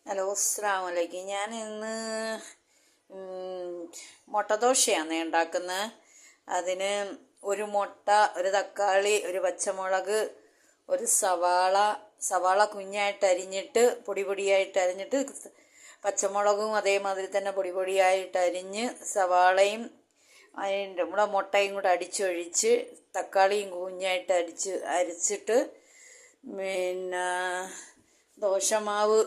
Hello, അസ്സലാമു അലൈക്കും. ഞാൻ ഇന്ന് മുട്ടദോശയാണ് ഉണ്ടാക്കുന്നത്. അതിന് ഒരു മുട്ട, ഒരു തക്കാളി, ഒരു പച്ചമുളക്, ഒരു സവാള കുഞ്ഞായിട്ട് അരിഞ്ഞിട്ട് പൊടിയായിട്ട് അരിഞ്ഞിട്ട്, പച്ചമുളകും അതേമാതിരി തന്നെ പൊടിയായിട്ട് അരിഞ്ഞ്, സവാളയും നമ്മുടെ മുട്ടയും കൂടെ അടിച്ചൊഴിച്ച്, തക്കാളിയും കുഞ്ഞായിട്ട് അരച്ചിട്ട്, പിന്നെ ദോശമാവ്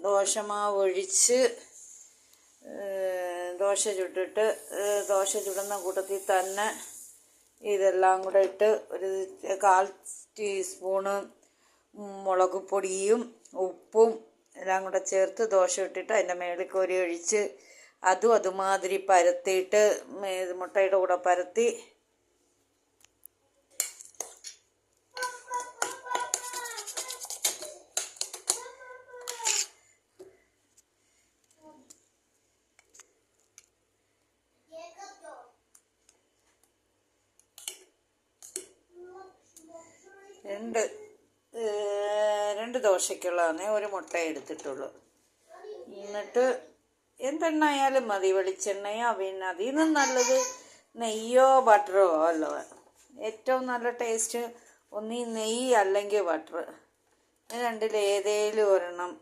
ദോശമാവ് ഒഴിച്ച് ദോശ ചുട്ടിട്ട്, ദോശ ചുടുന്ന കൂട്ടത്തിൽ തന്നെ ഇതെല്ലാം കൂടെ ഇട്ട് ഒരു 1/4 ടീസ്പൂണ് മുളക് പൊടിയും ഉപ്പും എല്ലാം കൂടെ ചേർത്ത് ദോശ ഇട്ടിട്ട് അതിൻ്റെ മേളിൽ കോരി ഒഴിച്ച് അതുമാതിരി പരത്തിയിട്ട് മുട്ടയുടെ കൂടെ പരത്തി രണ്ട് ദോശയ്ക്കുള്ളതാണ് ഒരു മുട്ട എടുത്തിട്ടുള്ളൂ. എന്നിട്ട് എന്തെണ്ണ ആയാലും മതി, വെളിച്ചെണ്ണയോ, പിന്നെ അതിൽ നിന്നും നല്ലത് നെയ്യോ ബട്ടറോ അല്ലോ. ഏറ്റവും നല്ല ടേസ്റ്റ് ഒന്നീ നെയ്യ് അല്ലെങ്കിൽ ബട്ടർ, രണ്ടിലേതേലും ഒരെണ്ണം.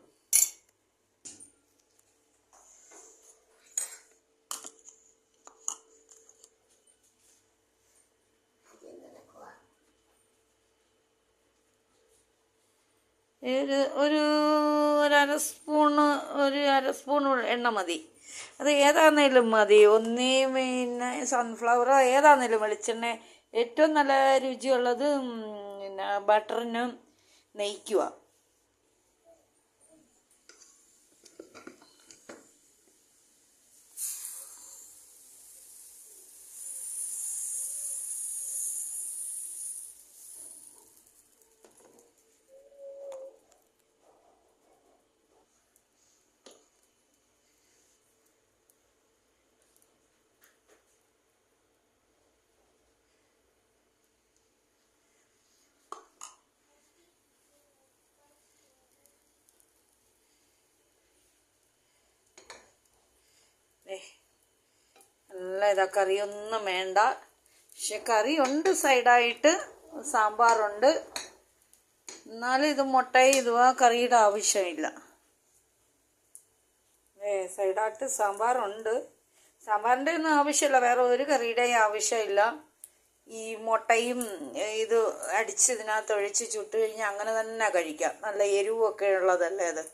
ഒരു അര സ്പൂൺ എണ്ണ മതി. അത് ഏതാണെങ്കിലും മതി. ഒന്നീ പിന്നെ സൺഫ്ലവറോ ഏതാണെങ്കിലും വെളിച്ചെണ്ണ. ഏറ്റവും നല്ല രുചിയുള്ളത് പിന്നെ ബട്ടറിനും നെയ്ക്കുമാണ്. നല്ല കറിയൊന്നും വേണ്ട, പക്ഷെ കറിയുണ്ട് സൈഡായിട്ട്, സാമ്പാറുണ്ട്. എന്നാലും ഇത് മുട്ടയും ഇതുവാ, കറിയുടെ ആവശ്യമില്ല. സൈഡായിട്ട് സാമ്പാറുണ്ട്. സാമ്പാറിൻ്റെ ഒന്നും ആവശ്യമില്ല, വേറെ ഒരു കറിയുടെയും ആവശ്യമില്ല. ഈ മുട്ടയും ഇത് അടിച്ച് ഇതിനകത്ത് ഒഴിച്ച് ചുട്ട് കഴിഞ്ഞാൽ അങ്ങനെ തന്നെ കഴിക്കാം. നല്ല എരിവൊക്കെ ഉള്ളതല്ലേ അത്.